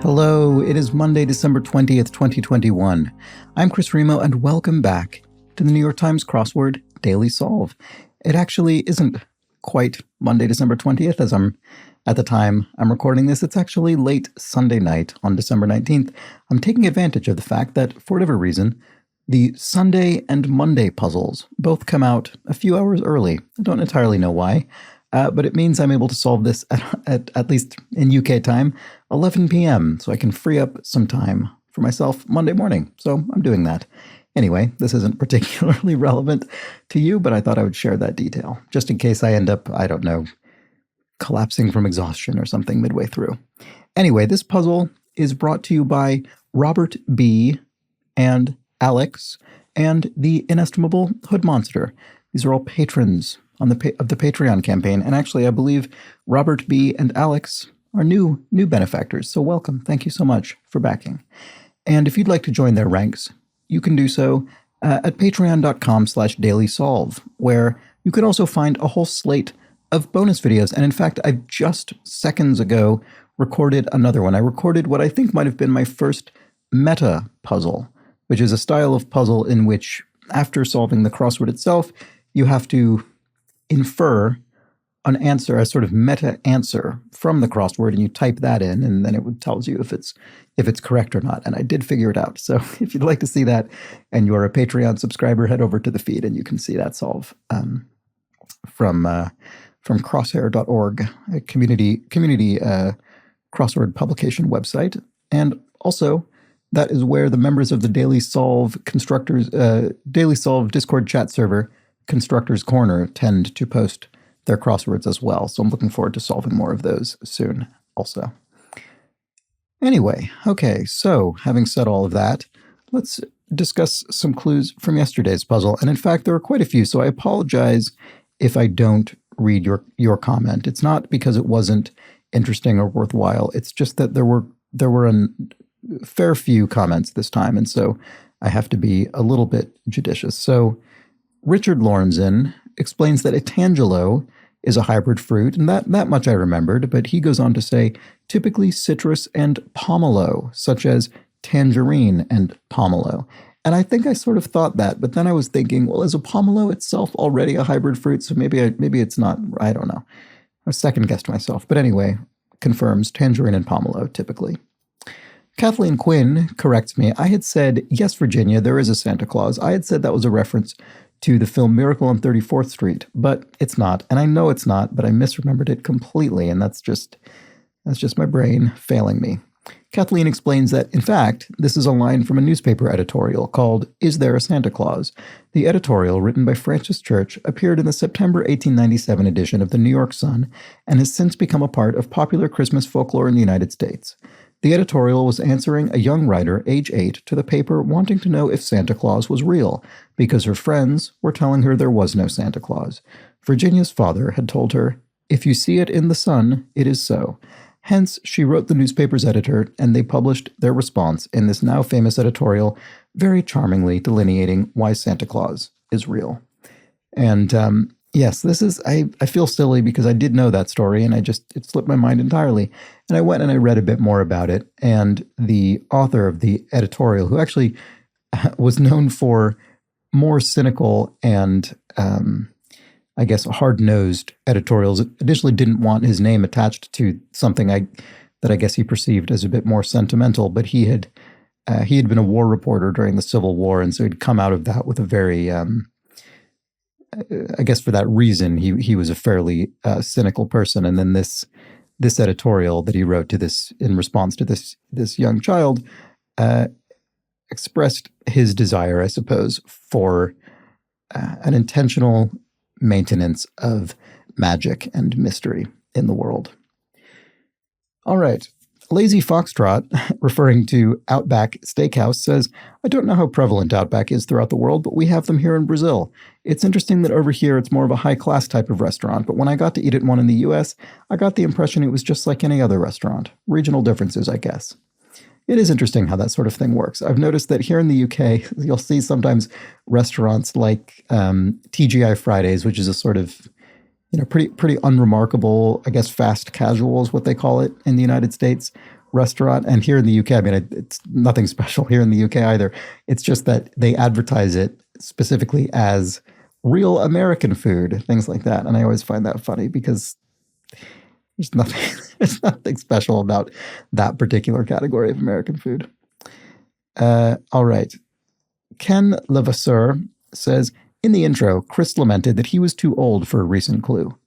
Hello, it is Monday, December 20th, 2021. I'm Chris Remo, and welcome back to the New York Times Crossword Daily Solve. It actually isn't quite Monday, December 20th, as at the time I'm recording this. It's actually late Sunday night on December 19th. I'm taking advantage of the fact that, for whatever reason, the Sunday and Monday puzzles both come out a few hours early. I don't entirely know why. But it means I'm able to solve this at least in UK time, 11 p.m., so I can free up some time for myself Monday morning. So I'm doing that. Anyway, this isn't particularly relevant to you, but I thought I would share that detail, just in case I end up, I don't know, collapsing from exhaustion or something midway through. Anyway, this puzzle is brought to you by Robert B. and Alex and the inestimable Hood Monster. These are all patrons of the Patreon campaign, and actually I believe Robert B. and Alex are new benefactors, so welcome. Thank you so much for backing. And if you'd like to join their ranks, you can do so at patreon.com/dailysolve, where you can also find a whole slate of bonus videos. And in fact, I've just seconds ago recorded another one. I recorded what I think might have been my first meta puzzle, which is a style of puzzle in which, after solving the crossword itself, you have to infer an answer, a sort of meta answer from the crossword, and you type that in, and then it tells you if it's correct or not. And I did figure it out. So if you'd like to see that and you're a Patreon subscriber, head over to the feed and you can see that solve from crosshair.org, a community crossword publication website. And also, that is where the members of the Daily Solve Daily Solve Discord chat server, Constructors Corner, tend to post their crosswords as well. So I'm looking forward to solving more of those soon also. Anyway, okay, so having said all of that, let's discuss some clues from yesterday's puzzle. And in fact, there are quite a few, so I apologize if I don't read your comment. It's not because it wasn't interesting or worthwhile. It's just that there were a fair few comments this time, and so I have to be a little bit judicious. So Richard Lorenzen explains that a tangelo is a hybrid fruit, and that much I remembered, but he goes on to say typically citrus and pomelo, such as tangerine and pomelo. And I think I sort of thought that, but then I was thinking, well, is a pomelo itself already a hybrid fruit? So maybe it's not. I don't know. I second-guessed myself. But anyway, confirms tangerine and pomelo typically. Kathleen Quinn corrects me. I had said, yes, Virginia, there is a Santa Claus. I had said that was a reference to the film Miracle on 34th Street, but it's not. And I know it's not, but I misremembered it completely, and that's just my brain failing me. Kathleen explains that, in fact, this is a line from a newspaper editorial called Is There a Santa Claus? The editorial, written by Francis Church, appeared in the September 1897 edition of the New York Sun and has since become a part of popular Christmas folklore in the United States. The editorial was answering a young writer, age 8, to the paper wanting to know if Santa Claus was real, because her friends were telling her there was no Santa Claus. Virginia's father had told her, "If you see it in the sun, it is so." Hence, she wrote the newspaper's editor, and they published their response in this now famous editorial, very charmingly delineating why Santa Claus is real. And yes, this is, I feel silly because I did know that story and it slipped my mind entirely. And I went and I read a bit more about it. And the author of the editorial, who actually was known for more cynical and, I guess, hard-nosed editorials, initially didn't want his name attached to something that I guess he perceived as a bit more sentimental. But he had been a war reporter during the Civil War. And so he'd come out of that with a very, I guess for that reason, he was a fairly cynical person. And then this editorial that he wrote to this in response to this young child expressed his desire, I suppose, for an intentional maintenance of magic and mystery in the world. All right. Lazy Foxtrot, referring to Outback Steakhouse, says, I don't know how prevalent Outback is throughout the world, but we have them here in Brazil. It's interesting that over here it's more of a high-class type of restaurant, but when I got to eat at one in the U.S., I got the impression it was just like any other restaurant. Regional differences, I guess. It is interesting how that sort of thing works. I've noticed that here in the UK, you'll see sometimes restaurants like TGI Fridays, which is a sort of, pretty unremarkable, I guess, fast casual is what they call it in the United States restaurant. And here in the UK, I mean, it's nothing special here in the UK either. It's just that they advertise it specifically as real American food, things like that. And I always find that funny because there's nothing special about that particular category of American food. All right. Ken Levasseur says, in the intro, Chris lamented that he was too old for a recent clue.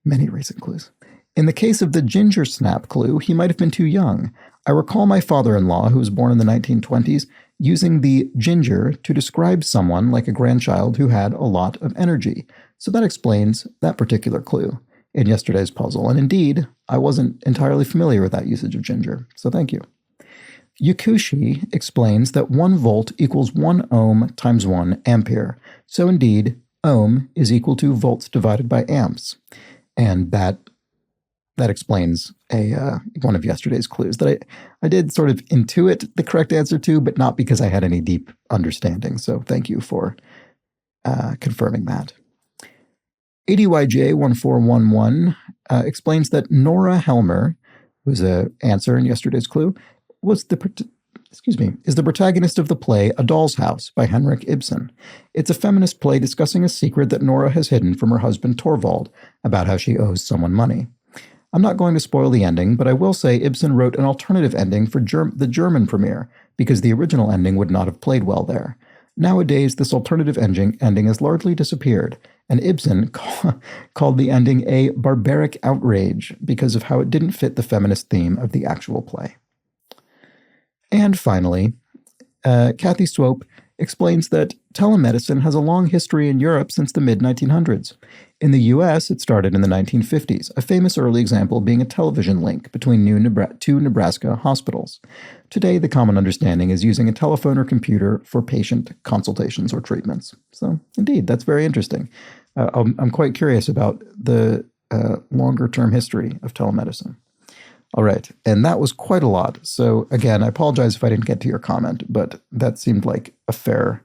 Many recent clues. In the case of the ginger snap clue, he might have been too young. I recall my father-in-law, who was born in the 1920s, using the ginger to describe someone like a grandchild who had a lot of energy. So that explains that particular clue in yesterday's puzzle. And indeed, I wasn't entirely familiar with that usage of ginger. So thank you. Yakushi explains that 1 volt equals 1 ohm times 1 ampere. So indeed, ohm is equal to volts divided by amps. And that explains one of yesterday's clues that I did sort of intuit the correct answer to, but not because I had any deep understanding. So thank you for confirming that. ADYJ1411 explains that Nora Helmer, who's an answer in yesterday's clue, is the protagonist of the play A Doll's House by Henrik Ibsen. It's a feminist play discussing a secret that Nora has hidden from her husband Torvald about how she owes someone money. I'm not going to spoil the ending, but I will say Ibsen wrote an alternative ending for the German premiere because the original ending would not have played well there. Nowadays, this alternative ending has largely disappeared, and Ibsen called the ending a barbaric outrage because of how it didn't fit the feminist theme of the actual play. And finally, Kathy Swope explains that telemedicine has a long history in Europe since the mid-1900s. In the US, it started in the 1950s, a famous early example being a television link between two Nebraska hospitals. Today, the common understanding is using a telephone or computer for patient consultations or treatments. So, indeed, that's very interesting. I'm quite curious about the longer-term history of telemedicine. All right, and that was quite a lot. So again, I apologize if I didn't get to your comment, but that seemed like a fair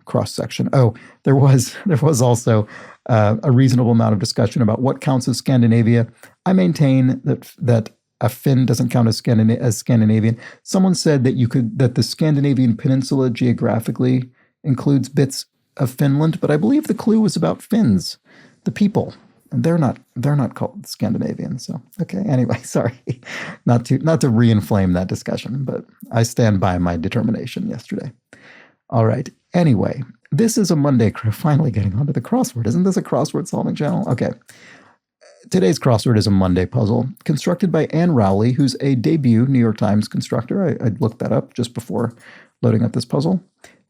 cross-section. Oh, there was also a reasonable amount of discussion about what counts as Scandinavia. I maintain that a Finn doesn't count as Scandinavian. Someone said that the Scandinavian peninsula geographically includes bits of Finland, but I believe the clue was about Finns, the people. And they're not called Scandinavian. So okay. Anyway, sorry, not to reinflame that discussion, but I stand by my determination yesterday. All right. Anyway, this is a Monday. Finally getting onto the crossword. Isn't this a crossword solving channel? Okay. Today's crossword is a Monday puzzle constructed by Anne Rowley, who's a debut New York Times constructor. I looked that up just before loading up this puzzle.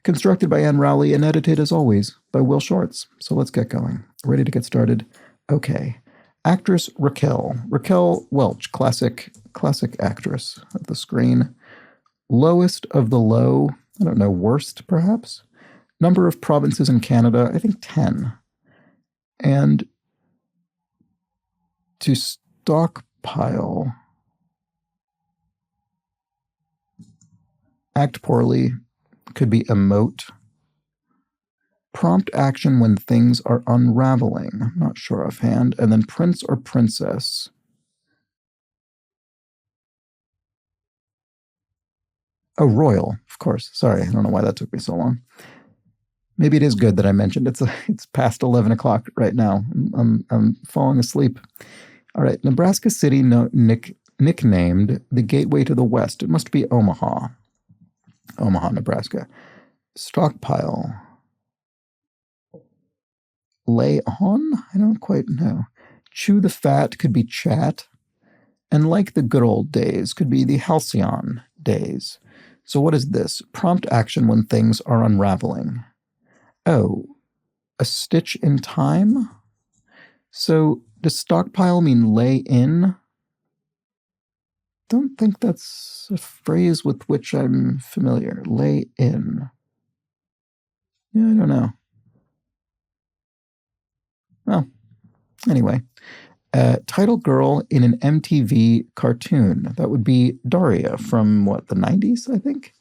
Constructed by Anne Rowley and edited, as always, by Will Shorts. So let's get going. Ready to get started? Okay. Actress Raquel Welch, classic actress of the screen. Lowest of the low, I don't know, worst perhaps. Number of provinces in Canada, I think 10. And to stockpile. Act poorly, could be emote. Prompt action when things are unraveling. I'm not sure offhand. And then prince or princess. Oh, royal, of course. Sorry, I don't know why that took me so long. Maybe it is good that I mentioned it's past 11 o'clock right now. I'm falling asleep. All right, Nebraska City nicknamed the gateway to the west. It must be Omaha. Omaha, Nebraska. Stockpile. Lay on? I don't quite know. Chew the fat could be chat. And like the good old days could be the halcyon days. So what is this? Prompt action when things are unraveling. Oh, a stitch in time? So does stockpile mean lay in? Don't think that's a phrase with which I'm familiar. Lay in. Yeah, I don't know. Well, anyway. Title girl in an MTV cartoon. That would be Daria from, the 90s, I think?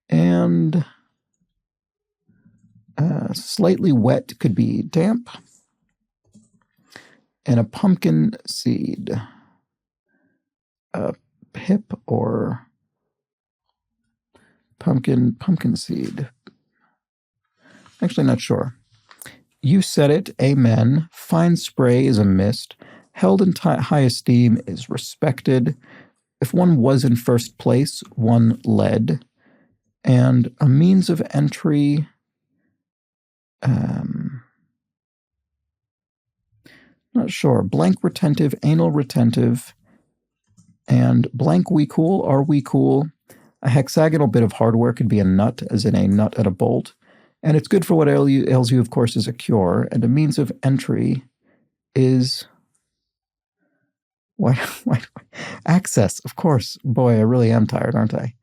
And slightly wet could be damp. And a pumpkin seed. pip or pumpkin seed. Actually, not sure. You said it, amen. Fine spray is a mist. Held in high esteem is respected. If one was in first place, one led. And a means of entry, not sure. Blank retentive, anal retentive, and blank we cool, are we cool. A hexagonal bit of hardware could be a nut, as in a nut and a bolt. And it's good for what ails you, of course, is a cure. And a means of entry is... Why access, of course. Boy, I really am tired, aren't I?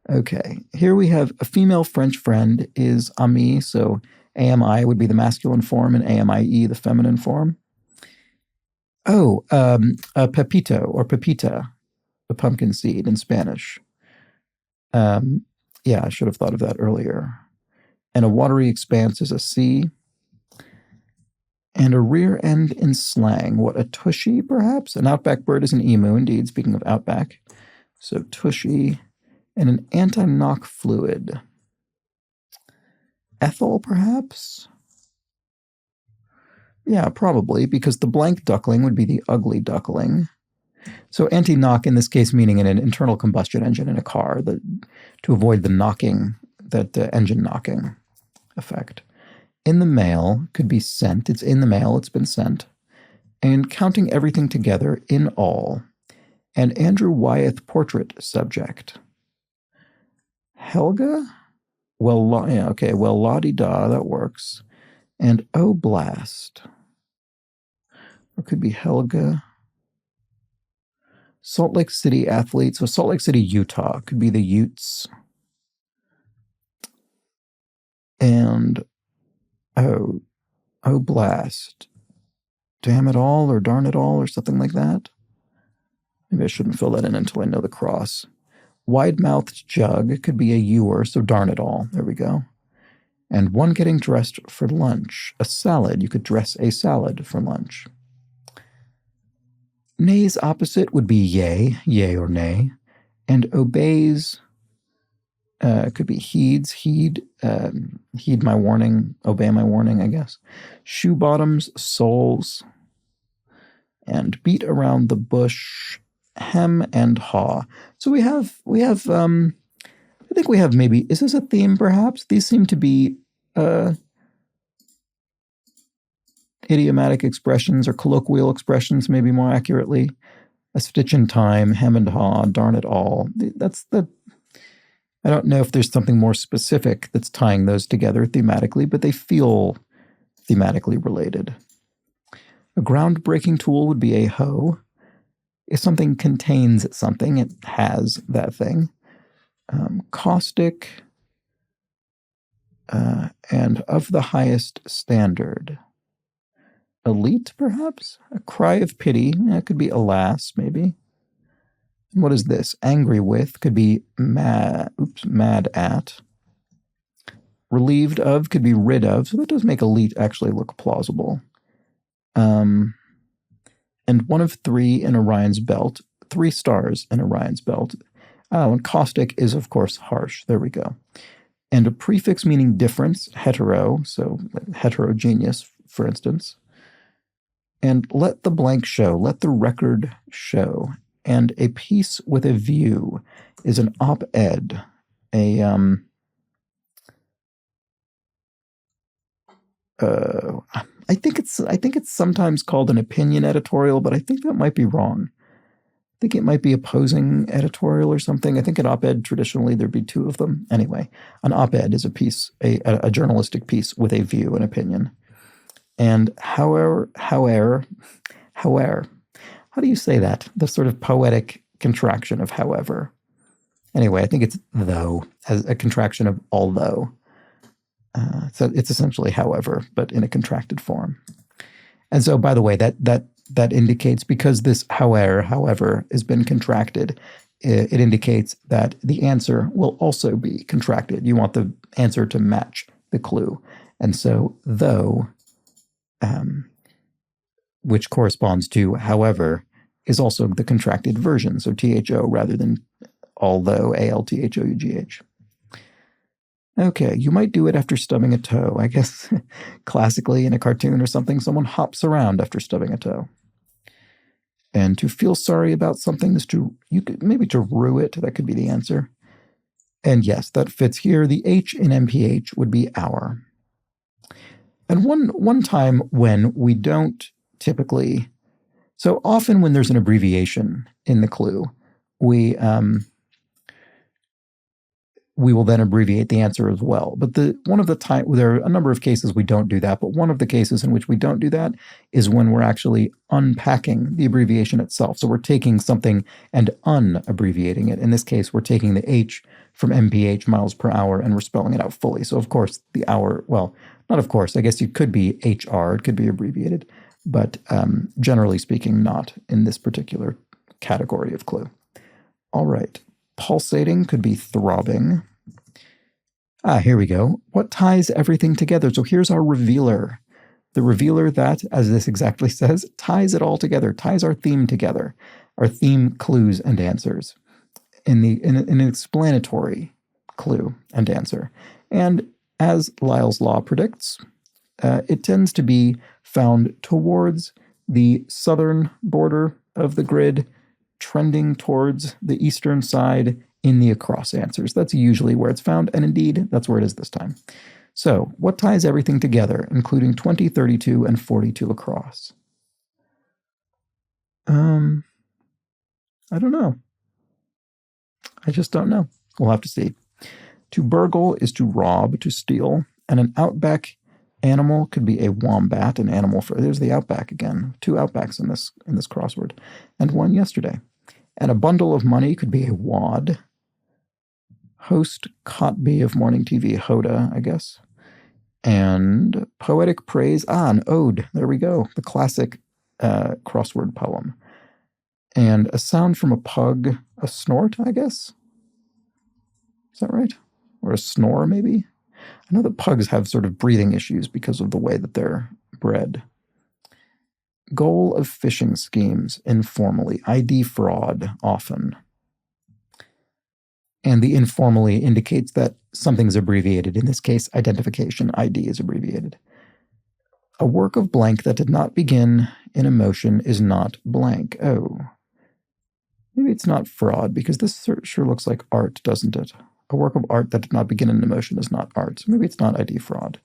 Okay, here we have a female French friend is ami, so AMI would be the masculine form and AMIE the feminine form. Oh, a pepito or pepita, a pumpkin seed in Spanish. Yeah, I should have thought of that earlier. And a watery expanse is a sea. And a rear end in slang. What, a tushy, perhaps? An outback bird is an emu, indeed, speaking of outback. So tushy. And an anti-knock fluid. Ethyl, perhaps? Yeah, probably, because the blank duckling would be the ugly duckling. So anti-knock, in this case, meaning in an internal combustion engine in a car, to avoid the knocking, that engine knocking effect. In the mail could be sent. It's in the mail. It's been sent. And counting everything together in all. And Andrew Wyeth portrait subject. Helga? Well, yeah, okay. Well, la-di-da, that works. And Oblast. Or could be Helga. Salt Lake City athlete. So Salt Lake City, Utah. Could be the Utes. And... Oh, Oblast. Damn it all or darn it all or something like that. Maybe I shouldn't fill that in until I know the cross. Wide-mouthed jug could be a ewer, so darn it all. There we go. And one getting dressed for lunch. A salad. You could dress a salad for lunch. Nay's opposite would be yay or nay. And obeys... could be heeds, heed my warning, obey my warning, I guess. Shoe bottoms, soles, and beat around the bush, hem and haw. So we have, I think we have maybe, is this a theme perhaps? These seem to be idiomatic expressions or colloquial expressions, maybe more accurately. A stitch in time, hem and haw, darn it all. I don't know if there's something more specific that's tying those together thematically, but they feel thematically related. A groundbreaking tool would be a hoe. If something contains something, it has that thing. Caustic and of the highest standard. Elite, perhaps? A cry of pity. It could be alas, maybe. What is this? Angry with could be mad at. Relieved of could be rid of. So that does make elite actually look plausible. And one of three in Orion's belt. 3 stars in Orion's belt. Oh, and caustic is, of course, harsh. There we go. And a prefix meaning difference, hetero. So heterogeneous, for instance. And let the blank show. Let the record show. And a piece with a view is an op-ed, I think it's sometimes called an opinion editorial, but I think that might be wrong. I think it might be opposing editorial or something. I think an op-ed traditionally there'd be 2 of them. Anyway, an op-ed is a piece, a journalistic piece with a view, an opinion. And however. How do you say that? The sort of poetic contraction of however. Anyway, I think it's though, as a contraction of although. So it's essentially however, but in a contracted form. And so, by the way, that indicates, because this however has been contracted, it indicates that the answer will also be contracted. You want the answer to match the clue. And so, though... which corresponds to however, is also the contracted version, so THO rather than although, ALTHOUGH. Okay, you might do it after stubbing a toe. I guess classically in a cartoon or something, someone hops around after stubbing a toe. And to feel sorry about something is to rue it. That could be the answer. And yes, that fits here. The H in MPH would be hour. And one time when we don't typically, so often when there's an abbreviation in the clue, we will then abbreviate the answer as well. But there are a number of cases we don't do that, but one of the cases in which we don't do that is when we're actually unpacking the abbreviation itself. So we're taking something and unabbreviating it. In this case, we're taking the H from MPH, miles per hour, and we're spelling it out fully. So of course, the hour, well, not of course, I guess it could be HR, it could be abbreviated, but generally speaking, not in this particular category of clue. All right. Pulsating could be throbbing. Here we go. What ties everything together? So here's our revealer. The revealer that, as this exactly says, ties it all together, ties our theme together, our theme clues and answers in an explanatory clue and answer. And as Lyell's law predicts, it tends to be found towards the southern border of the grid, trending towards the eastern side in the across answers. That's usually where it's found, and indeed, that's where it is this time. So, what ties everything together, including 20, 32, and 42 across? I don't know. I just don't know. We'll have to see. To burgle is to rob, to steal, and an outback animal could be a wombat, an animal for, there's the outback again. 2 outbacks in this crossword, and 1 yesterday. And a bundle of money could be a wad. Host Cotby of morning TV, Hoda, I guess. And poetic praise, an ode, there we go, the classic crossword poem. And a sound from a pug, a snort, I guess? Is that right? Or a snore, maybe? I know that pugs have sort of breathing issues because of the way that they're bred. Goal of phishing schemes, informally. ID fraud, often. And the informally indicates that something's abbreviated. In this case, identification, ID is abbreviated. A work of blank that did not begin in emotion is not blank. Oh. Maybe it's not fraud, because this sure looks like art, doesn't it? A work of art that did not begin in emotion is not art. So maybe it's not ID fraud.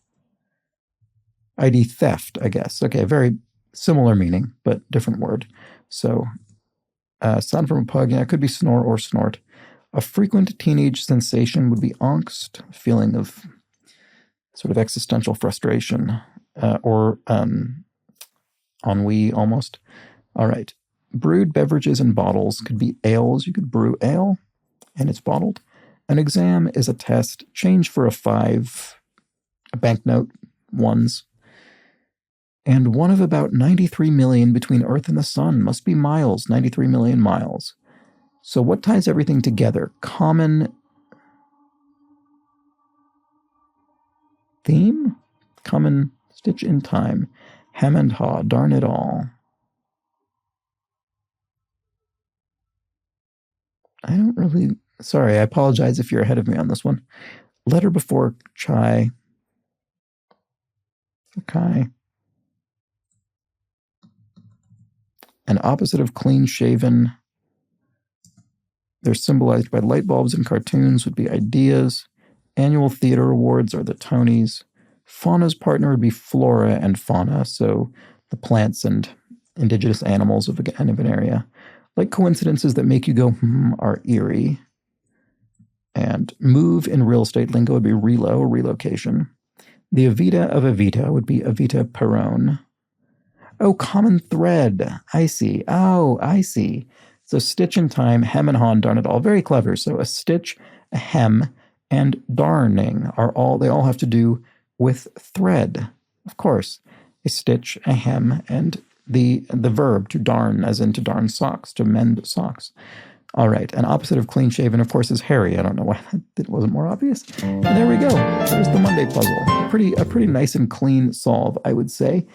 ID theft, I guess. Okay, very similar meaning, but different word. So, sound from a pug, yeah, it could be snore or snort. A frequent teenage sensation would be angst, feeling of sort of existential frustration, or ennui almost. All right. Brewed beverages in bottles could be ales. You could brew ale, and it's bottled. An exam is a test. Change for a 5, a banknote, ones. And one of about 93 million between Earth and the Sun must be miles, 93 million miles. So what ties everything together? Common theme? Common stitch in time. Hem and haw, darn it all. I don't really... Sorry, I apologize if you're ahead of me on this one. Letter before chai. Okay. An opposite of clean-shaven. They're symbolized by light bulbs in cartoons would be ideas. Annual theater awards are the Tonys. Fauna's partner would be flora and fauna, so the plants and indigenous animals of an area. Like coincidences that make you go, are eerie. And move in real estate lingo would be relocation. The Evita of Evita would be Evita Perone. Oh, common thread. I see. Oh, I see. So stitch in time, hem and haw, darn it all. Very clever. So a stitch, a hem, and darning they all have to do with thread. Of course, a stitch, a hem, and the verb to darn, as in to darn socks, to mend socks. All right, an opposite of clean-shaven, of course, is hairy. I don't know why it wasn't more obvious. And there we go. There's the Monday puzzle. A pretty nice and clean solve, I would say.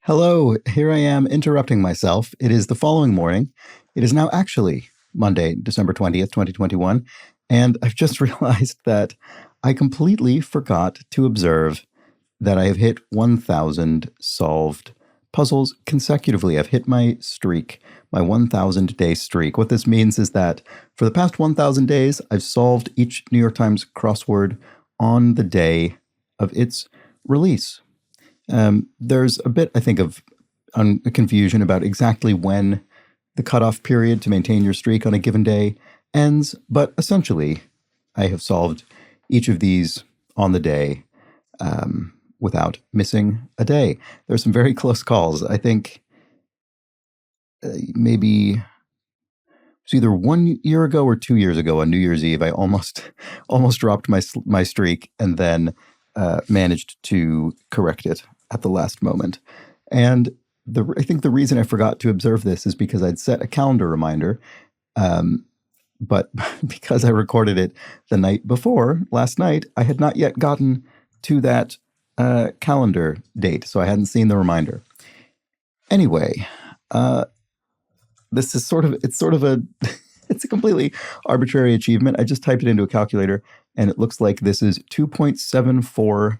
Hello, here I am interrupting myself. It is the following morning. It is now actually Monday, December 20th, 2021, and I've just realized that I completely forgot to observe that I have hit 1,000 solved puzzles consecutively. I've hit my streak, my 1,000-day streak. What this means is that for the past 1,000 days, I've solved each New York Times crossword on the day of its release. There's a bit, I think, of confusion about exactly when the cutoff period to maintain your streak on a given day ends, but essentially, I have solved each of these on the day without missing a day. There's some very close calls. I think maybe it's either 1 year ago or 2 years ago on New Year's Eve, I almost dropped my streak and then managed to correct it at the last moment. And I think the reason I forgot to observe this is because I'd set a calendar reminder, but because I recorded it the night before, last night, I had not yet gotten to that calendar date, so I hadn't seen the reminder. Anyway, this is it's a completely arbitrary achievement. I just typed it into a calculator, and it looks like this is 2.74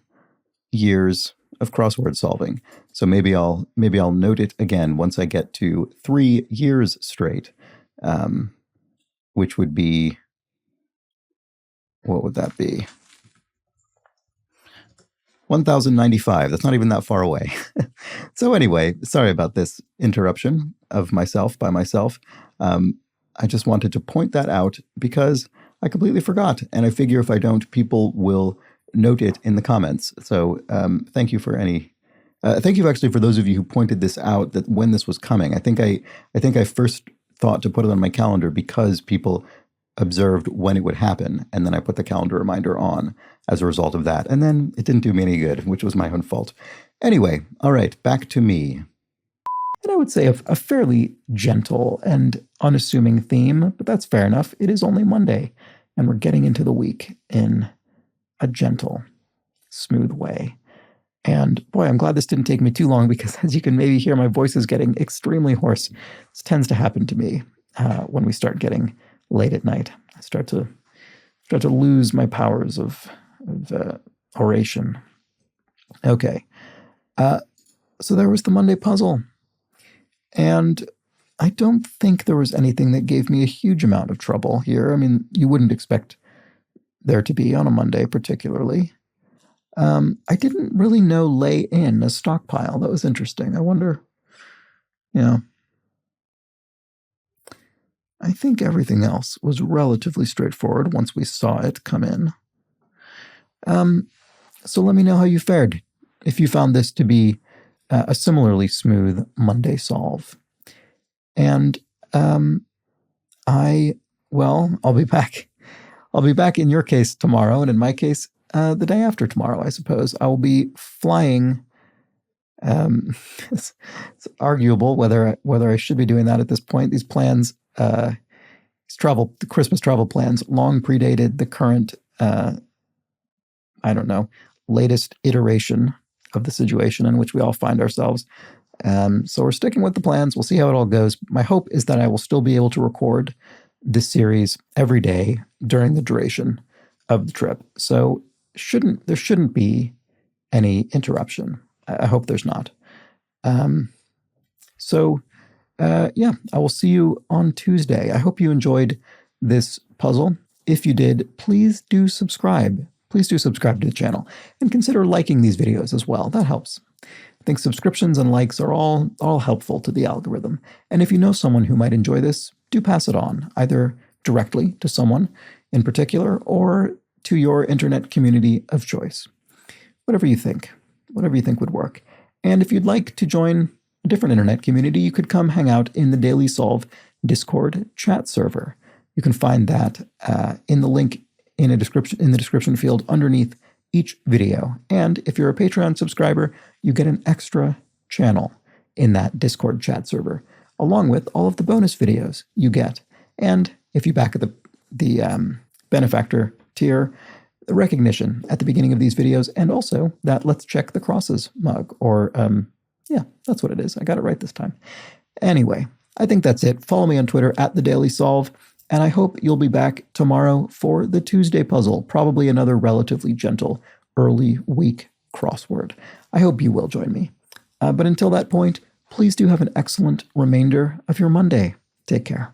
years of crossword solving. So maybe I'll note it again once I get to 3 years straight, which would be, what would that be? 1,095. That's not even that far away. So anyway, sorry about this interruption of myself by myself. I just wanted to point that out because I completely forgot. And I figure if I don't, people will note it in the comments. So thank you for thank you actually for those of you who pointed this out, that when this was coming. I think I first thought to put it on my calendar because people observed when it would happen, and then I put the calendar reminder on as a result of that. And then it didn't do me any good, which was my own fault. Anyway, all right, back to me. And I would say a fairly gentle and unassuming theme, but that's fair enough. It is only Monday, and we're getting into the week in a gentle, smooth way. And boy, I'm glad this didn't take me too long, because as you can maybe hear, my voice is getting extremely hoarse. This tends to happen to me when we start getting late at night. I start to lose my powers of oration. Okay. So there was the Monday puzzle. And I don't think there was anything that gave me a huge amount of trouble here. I mean, you wouldn't expect there to be on a Monday particularly. I didn't really know lay in a stockpile. That was interesting. I wonder, I think everything else was relatively straightforward once we saw it come in. So let me know how you fared, if you found this to be a similarly smooth Monday solve. And I'll be back. I'll be back in your case tomorrow, and in my case, the day after tomorrow, I suppose. I will be flying. It's arguable whether I should be doing that at this point. These plans, the Christmas travel plans, long predated the current, latest iteration of the situation in which we all find ourselves. So we're sticking with the plans. We'll see how it all goes. My hope is that I will still be able to record this series every day during the duration of the trip. So there shouldn't be any interruption. I hope there's not. I will see you on Tuesday. I hope you enjoyed this puzzle. If you did, please do subscribe. Please do subscribe to the channel and consider liking these videos as well. That helps. I think subscriptions and likes are all helpful to the algorithm. And if you know someone who might enjoy this, do pass it on, either directly to someone in particular or to your internet community of choice. Whatever you think would work. And if you'd like to join a different internet community, you could come hang out in the Daily Solve Discord chat server. You can find that in the link in the description field underneath each video. And if you're a Patreon subscriber, you get an extra channel in that Discord chat server, along with all of the bonus videos you get. And if you back at the benefactor tier, the recognition at the beginning of these videos, and also that Let's Check the Crosses mug, or Yeah, that's what it is. I got it right this time. Anyway, I think that's it. Follow me on Twitter at The Daily Solve, and I hope you'll be back tomorrow for the Tuesday puzzle, probably another relatively gentle early week crossword. I hope you will join me. But until that point, please do have an excellent remainder of your Monday. Take care.